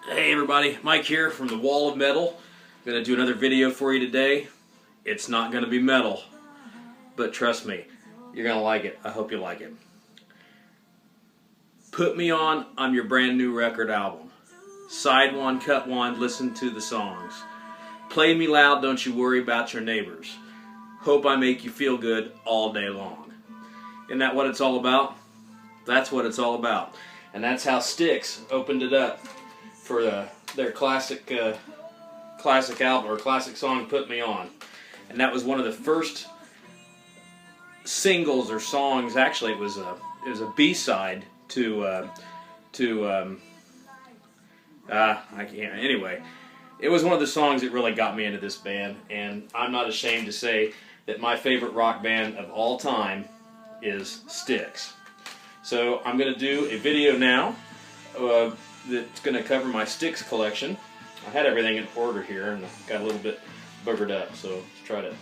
Hey everybody, Mike here from the Wall of Metal. I'm going to do another video for you today. It's not going to be metal, but trust me, you're going to like it. I hope you like it. Put Me On, I'm your brand new record album. Side one, cut one, listen to the songs. Play me loud, don't you worry about your neighbors. Hope I make you feel good all day long. Isn't that what it's all about? That's what it's all about. And that's how Styx opened it up for their classic album or classic song, "Put Me On," and that was one of the first singles or songs. Actually, it was a B-side to I can't. Anyway, it was one of the songs that really got me into this band, and I'm not ashamed to say that my favorite rock band of all time is Styx. So I'm going to do a video now that's going to cover my Styx collection. I had everything in order here and I got a little bit boogered up, so let's try to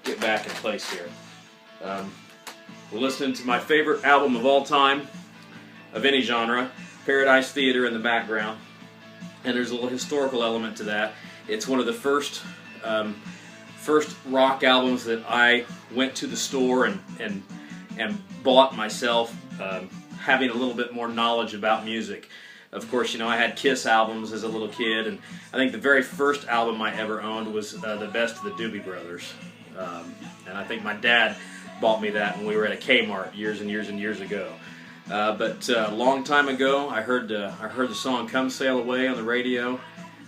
get back in place here. We're listening to my favorite album of all time, of any genre, Paradise Theater in the background, and there's a little historical element to that. It's one of the first rock albums that I went to the store and bought myself, having a little bit more knowledge about music. Of course, you know, I had Kiss albums as a little kid, and I think the very first album I ever owned was The Best of the Doobie Brothers. And I think my dad bought me that when we were at a Kmart years and years and years ago. But a long time ago, I heard the song "Come Sail Away" on the radio,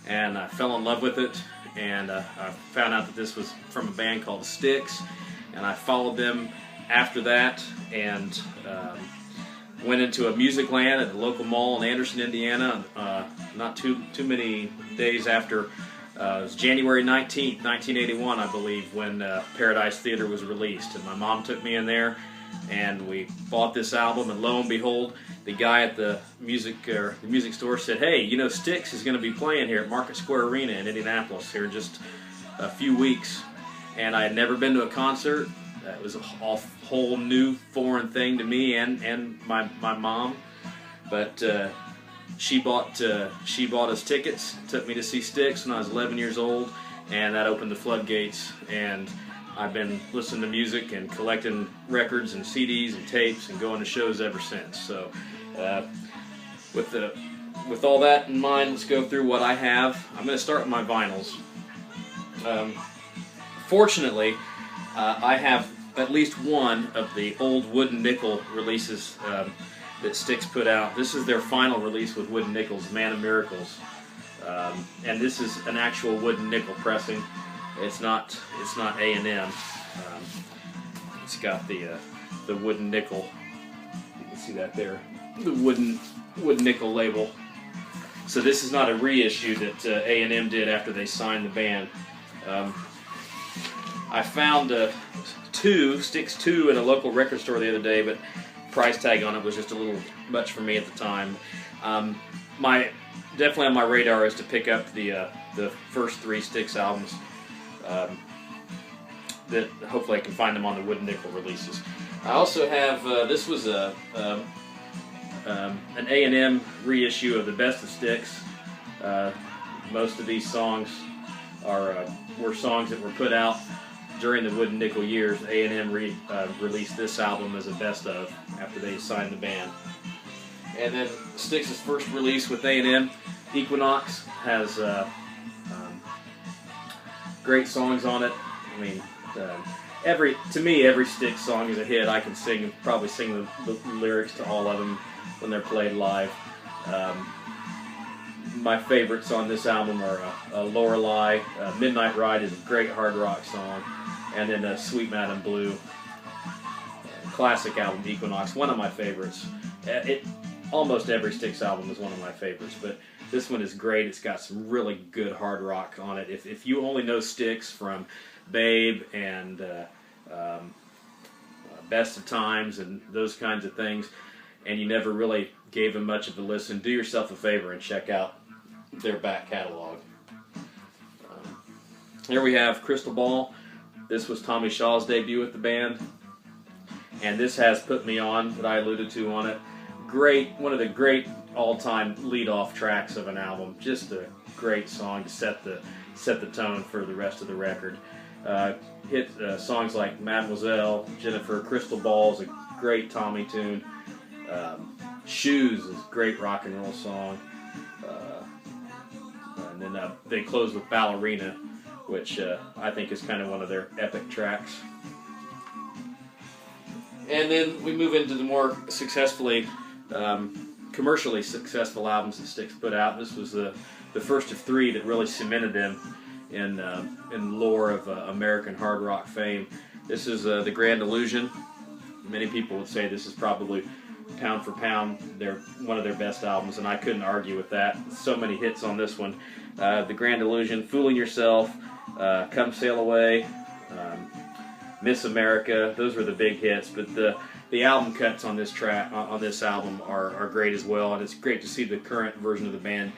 and I fell in love with it. And I found out that this was from a band called Styx, and I followed them after that, and went into a music land at the local mall in Anderson, Indiana, not too many days after. It was January 19th, 1981, I believe, when Paradise Theater was released. And my mom took me in there, and we bought this album, and lo and behold, the guy at the music store said, "Hey, you know, Styx is going to be playing here at Market Square Arena in Indianapolis here in just a few weeks." And I had never been to a concert. It was a whole new foreign thing to me and my mom, but she bought us tickets, took me to see Styx when I was 11 years old, and that opened the floodgates. And I've been listening to music and collecting records and CDs and tapes and going to shows ever since. So, with all that in mind, let's go through what I have. I'm going to start with my vinyls. Fortunately, I have at least one of the old Wooden Nickel releases that Styx put out. This is their final release with Wooden Nickel's "Man of Miracles," and this is an actual Wooden Nickel pressing. It's not A&M. It's got the Wooden Nickel. You can see that there, the wooden nickel label. So this is not a reissue that A&M did after they signed the band. I found Styx 2 in a local record store the other day, but price tag on it was just a little much for me at the time. Definitely on my radar is to pick up the first 3 Styx albums. That hopefully I can find them on the Wooden Nickel releases. I also have this was an A&M reissue of "The Best of Styx." Most of these songs were songs that were put out during the Wooden Nickel years. A&M released this album as a best of after they signed the band. And then Styx's first release with A&M, "Equinox," has great songs on it. I mean, to me, every Styx song is a hit. I can probably sing the lyrics to all of them when they're played live. My favorites on this album are "Lorelei," "Midnight Ride" is a great hard rock song, and then "Sweet Madam Blue." Classic album, "Equinox," one of my favorites. Almost every Styx album is one of my favorites, but this one is great. It's got some really good hard rock on it. If you only know Styx from "Babe" and "Best of Times" and those kinds of things, and you never really gave them much of a listen, do yourself a favor and check out their back catalog. Here we have "Crystal Ball." This was Tommy Shaw's debut with the band, and this has "Put Me On" that I alluded to on it. one of the great all-time lead-off tracks of an album. Just a great song to set the tone for the rest of the record. Hit songs like Mademoiselle, Jennifer, Crystal Ball's a great Tommy tune. Shoes is a great rock and roll song. And then they close with Ballerina, which I think is kind of one of their epic tracks. And then we move into the more commercially successful albums that Styx put out. This was the first of three that really cemented them in lore of American hard rock fame. This is The Grand Illusion. Many people would say this is probably pound for pound one of their best albums, and I couldn't argue with that. So many hits on this one. The Grand Illusion, Fooling Yourself, Come Sail Away, Miss America. Those were the big hits, but the album cuts on this album are great as well, and it's great to see the current version of the band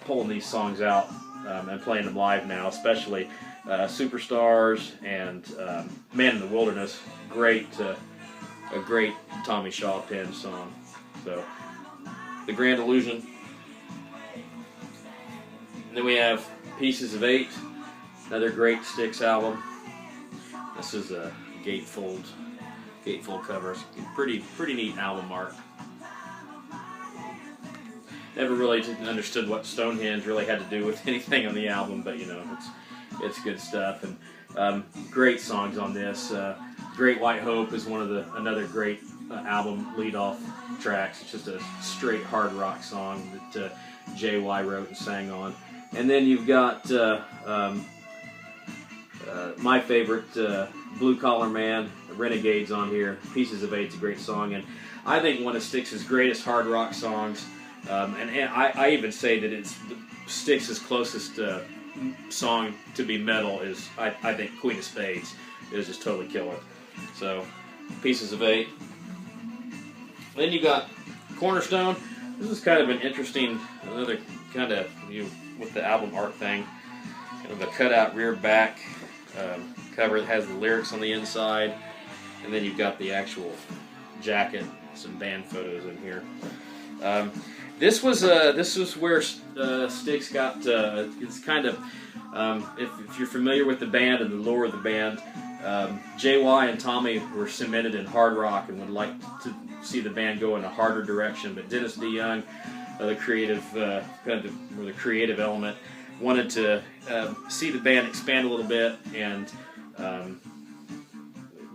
pulling these songs out and playing them live now, especially Superstars and Man in the Wilderness. A great Tommy Shaw Penn song. So, The Grand Illusion. And then we have Pieces of Eight, another great Styx album. This is a gatefold cover. Pretty neat album art. Never really understood what Stonehenge really had to do with anything on the album, but you know, it's good stuff, and great songs on this. Great White Hope is another great album lead-off tracks. It's just a straight hard rock song that J.Y. wrote and sang on. And then you've got my favorite, Blue Collar Man, Renegades on here. Pieces of Eight's a great song, and I think one of Styx's greatest hard rock songs. And I even say that it's Styx's closest song to be metal is, I think, Queen of Spades is just totally killer. So, Pieces of Eight. Then you got Cornerstone. This is kind of an interesting, another kind of, with the album art thing, kind of a cutout rear back cover that has the lyrics on the inside, and then you've got the actual jacket, some band photos in here. This was where Styx got. It's kind of if you're familiar with the band and the lore of the band, J.Y. and Tommy were cemented in hard rock and would like to see the band go in a harder direction. But Dennis DeYoung, the creative element, wanted to see the band expand a little bit and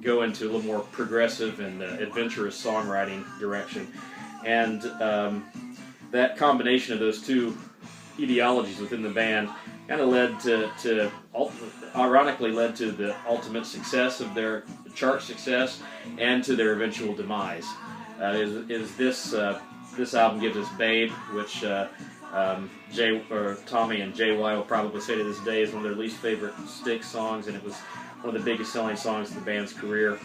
go into a little more progressive and adventurous songwriting direction. And that combination of those two ideologies within the band kind of ironically led to the ultimate success of their chart success and to their eventual demise. This album gives us Babe, which Tommy and J.Y. will probably say to this day is one of their least favorite Styx songs, and it was one of the biggest selling songs of the band's career.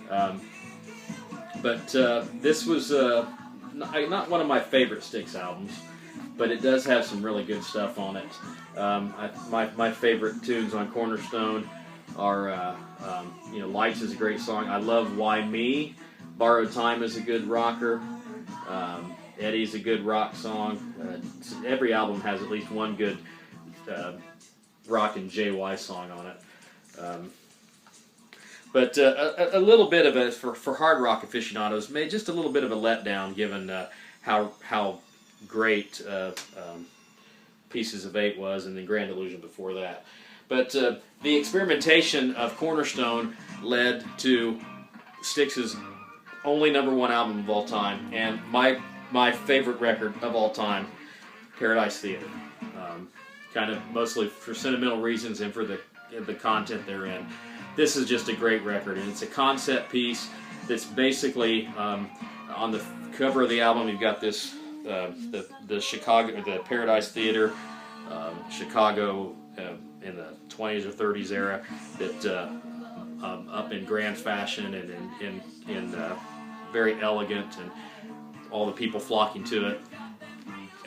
But this was not one of my favorite Styx albums, but it does have some really good stuff on it. My favorite tunes on Cornerstone are, Lights is a great song. I love Why Me. Borrowed Time is a good rocker. Eddie's a good rock song. Every album has at least one good rock and JY song on it. But a little bit of it for hard rock aficionados, made just a little bit of a letdown given how great Pieces of Eight was, and then Grand Illusion before that. But the experimentation of Cornerstone led to Styx's only #1 album of all time, and my favorite record of all time, Paradise Theater. Kind of mostly for sentimental reasons and for the content therein. This is just a great record, and it's a concept piece that's basically on the cover of the album. You've got this the Chicago, the Paradise Theater, Chicago in the 20s or 30s era, that up in grand fashion and in very elegant, and all the people flocking to it,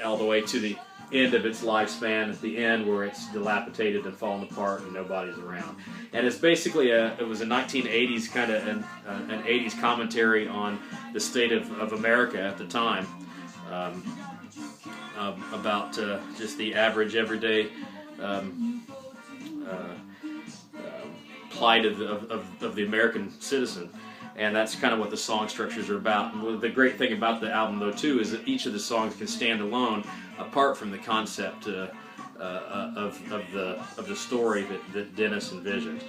all the way to the end of its lifespan, at the end where it's dilapidated and fallen apart and nobody's around. And it's basically it was a 1980s kind of an 80s commentary on the state of America at the time, about just the average everyday plight of the American citizen. And that's kind of what the song structures are about. And the great thing about the album, though, too, is that each of the songs can stand alone, apart from the concept of the story that Dennis envisioned.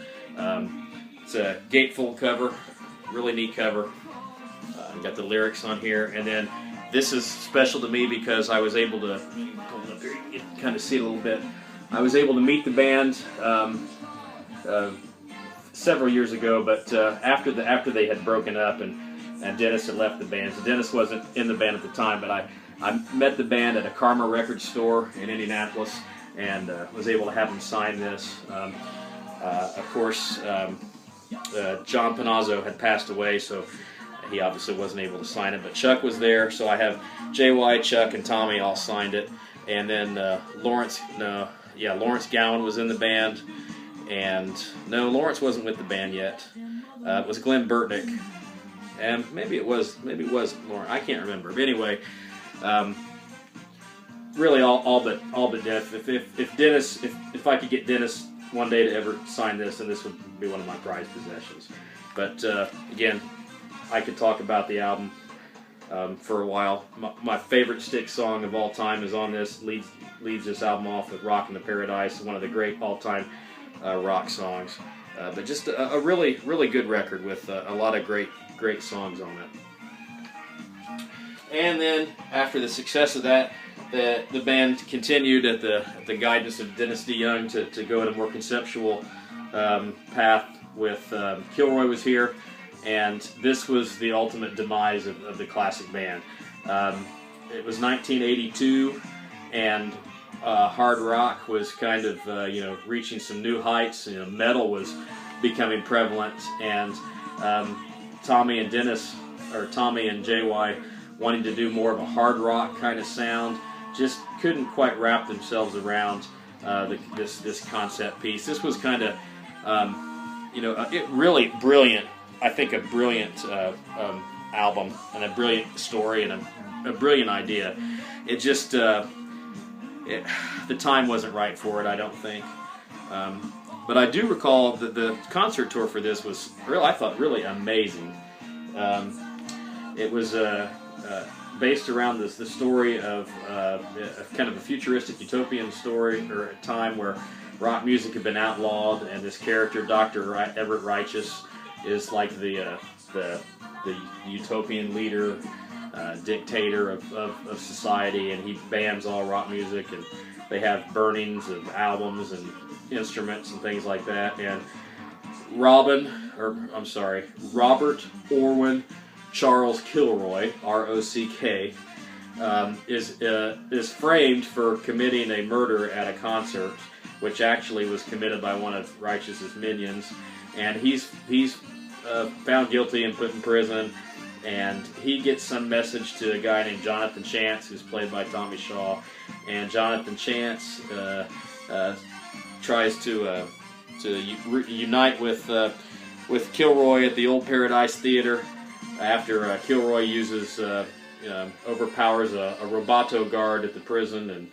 It's a gatefold cover, really neat cover. Got the lyrics on here, and then this is special to me because I was able to pull it up here. You can kind of see it a little bit. I was able to meet the band several years ago, but after they had broken up and Dennis had left the band. So Dennis wasn't in the band at the time, but I met the band at a Karma record store in Indianapolis and was able to have them sign this. Of course, John Panazzo had passed away, so he obviously wasn't able to sign it, but Chuck was there, so I have JY, Chuck, and Tommy all signed it, and then Lawrence Gowan was in the band. And no, Lawrence wasn't with the band yet. It was Glenn Burtnick, and maybe it was Lawrence. I can't remember. But anyway, really all but Dennis. If I could get Dennis one day to ever sign this, then this would be one of my prized possessions. But again, I could talk about the album for a while. My favorite Styx song of all time is on this. Leads this album off with "Rockin' to Paradise," one of the great all-time rock songs, but just a really good record with a lot of great songs on it. And then after the success of that, the band continued at the guidance of Dennis DeYoung to go in a more conceptual path. With Kilroy was here, and this was the ultimate demise of the classic band. It was 1982, and hard rock was kind of reaching some new heights. Metal was becoming prevalent, and Tommy and JY wanting to do more of a hard rock kind of sound just couldn't quite wrap themselves around this concept piece. This was kind of it really brilliant. I think a brilliant album and a brilliant story and a brilliant idea. It just the time wasn't right for it, I don't think. But I do recall that the concert tour for this was I thought really amazing. It was based around the story of kind of a futuristic utopian story, or a time where rock music had been outlawed, and this character, Dr. Everett Righteous, is like the utopian leader, dictator of society, and he bans all rock music, and they have burnings of albums and instruments and things like that. And Robert Orwin Charles Kilroy, R-O-C-K, is framed for committing a murder at a concert, which actually was committed by one of Righteous's minions, and he's found guilty and put in prison. And he gets some message to a guy named Jonathan Chance, who's played by Tommy Shaw. And Jonathan Chance tries to unite with Kilroy at the Old Paradise Theater after Kilroy overpowers a Roboto guard at the prison and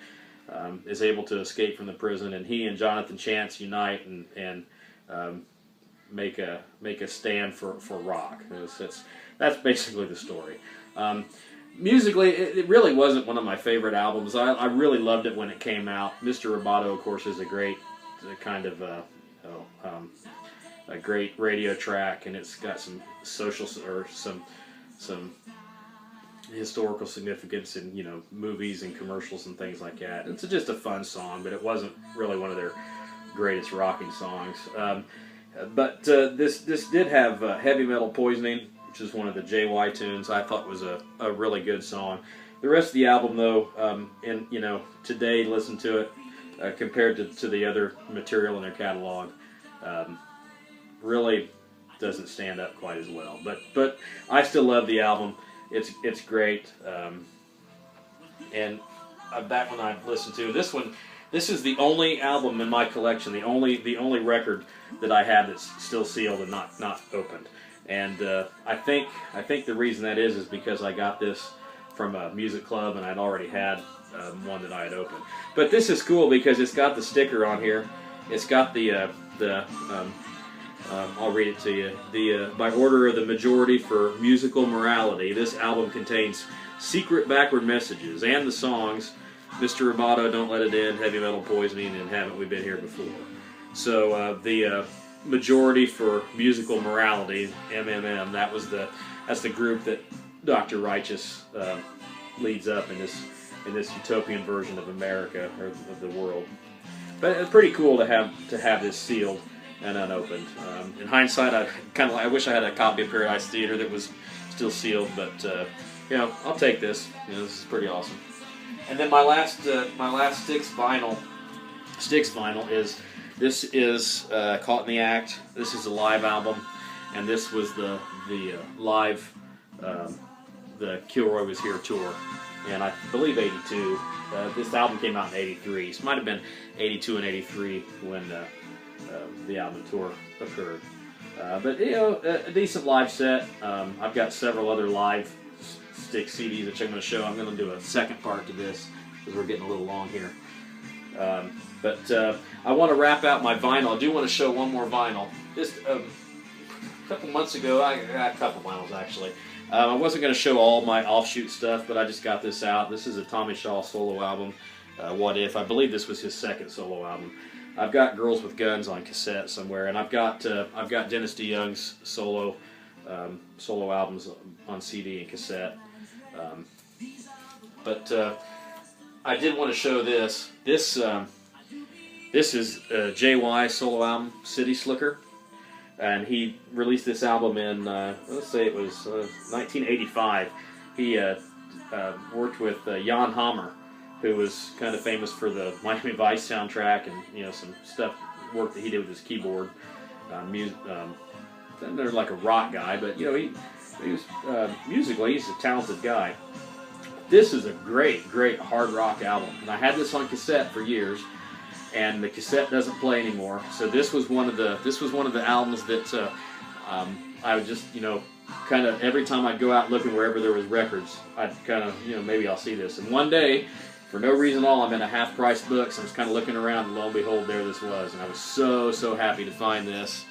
is able to escape from the prison. And he and Jonathan Chance unite and make a stand for rock. That's basically the story. Musically, it really wasn't one of my favorite albums. I really loved it when it came out. Mr. Roboto, of course, is a great kind of a great radio track, and it's got some social or some historical significance in movies and commercials and things like that. It's just a fun song, but it wasn't really one of their greatest rocking songs. But this did have Heavy Metal Poisoning, which is one of the JY tunes. I thought was a really good song. The rest of the album, though, today, listen to it compared to the other material in their catalog, really doesn't stand up quite as well. But I still love the album. It's great, and that one I've listened to. This one, this is the only album in my collection, the only record that I have that's still sealed and not opened. And I think the reason that is because I got this from a music club and I'd already had one that I had opened. But this is cool because it's got the sticker on here. It's got I'll read it to you. By order of the majority for musical morality, this album contains secret backward messages and the songs Mr. Roboto, Don't Let It In, Heavy Metal Poisoning, and Haven't We Been Here Before. So the majority for musical morality, MMM, that's the group that Dr. Righteous leads up in this utopian version of America, or of the world. But it's pretty cool to have this sealed and unopened. In hindsight, I wish I had a copy of Paradise Theater that was still sealed, but you know, I'll take this. You know, this is pretty awesome. And then my last Styx vinyl is Caught in the Act. This is a live album, and this was the live the Kilroy Was Here tour, and I believe '82. This album came out in '83. So it might have been '82 and '83 when the album tour occurred. But you know, a decent live set. I've got several other live Styx CDs which I'm going to show. I'm going to do a second part to this because we're getting a little long here. But I want to wrap out my vinyl. I do want to show one more vinyl. Just a couple months ago, I got a couple vinyls actually. I wasn't going to show all my offshoot stuff, but I just got this out. This is a Tommy Shaw solo album, What If. I believe this was his second solo album. I've got Girls with Guns on cassette somewhere, and I've got Dennis DeYoung's solo albums on CD and cassette. But I did want to show this. This is JY solo album, City Slicker, and he released this album in let's say it was 1985. He worked with Jan Hammer, who was kind of famous for the Miami Vice soundtrack and, you know, some work that he did with his keyboard. They're like a rock guy, but you know, he was musically he's a talented guy. This is a great hard rock album, and I had this on cassette for years, and the cassette doesn't play anymore. So this was one of the albums that I would just, you know, kind of every time I'd go out looking wherever there was records, I'd kind of, you know, maybe I'll see this. And one day, for no reason at all, I'm in a half-price Books. I was kind of looking around, and lo and behold, there this was, and I was so happy to find this.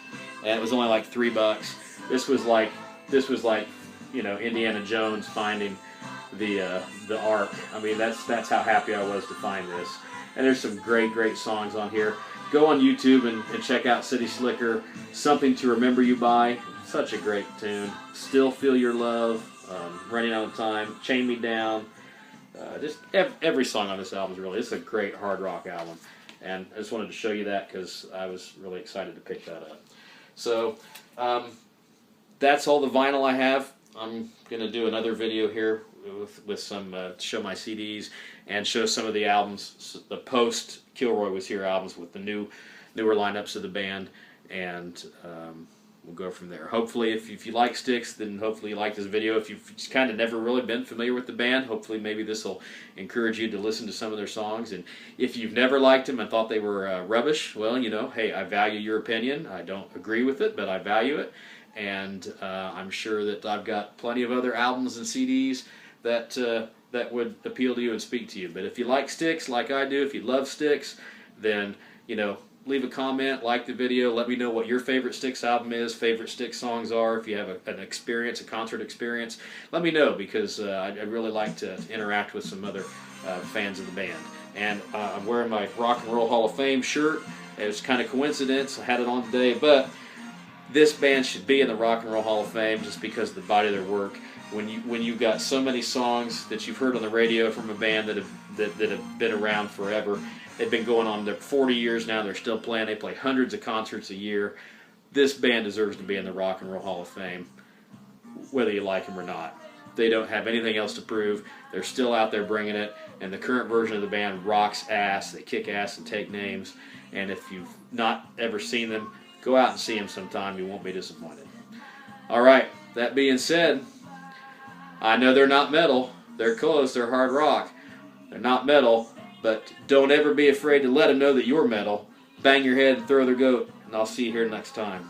And it was only like $3. This was like, you know, Indiana Jones finding the Ark. I mean, that's how happy I was to find this. And there's some great songs on here. Go on YouTube and check out City Slicker. Something to Remember You By. Such a great tune. Still Feel Your Love. Running Out of Time. Chain Me Down. Just every song on this album is really, it's a great hard rock album. And I just wanted to show you that because I was really excited to pick that up. So that's all the vinyl I have. I'm going to do another video here with some show my CDs and show some of the albums, the post Kilroy Was Here albums with the newer lineups of the band, and we'll go from there. Hopefully, if you like Styx, then hopefully you like this video. If you've just kind of never really been familiar with the band, hopefully maybe this will encourage you to listen to some of their songs. And if you've never liked them and thought they were rubbish, well, you know, hey, I value your opinion. I don't agree with it, but I value it. And I'm sure that I've got plenty of other albums and CDs that would appeal to you and speak to you. But if you like Styx, like I do, if you love Styx, then, you know, leave a comment, like the video, let me know what your favorite Styx album is, favorite Styx songs are. If you have an experience, a concert experience, let me know, because I'd really like to interact with some other fans of the band. And I'm wearing my Rock and Roll Hall of Fame shirt. It was kind of coincidence, I had it on today, but this band should be in the Rock and Roll Hall of Fame just because of the body of their work. When you've got so many songs that you've heard on the radio from a band that have been around forever. They've been going on there 40 years now. They're still playing. They play hundreds of concerts a year. This band deserves to be in the Rock and Roll Hall of Fame, whether you like them or not. They don't have anything else to prove. They're still out there bringing it, and the current version of the band rocks ass. They kick ass and take names. And if you've not ever seen them, go out and see them sometime. You won't be disappointed. All right, that being said, I know they're not metal. They're close. They're hard rock. They're not metal, but don't ever be afraid to let them know that you're metal. Bang your head and throw their goat, and I'll see you here next time.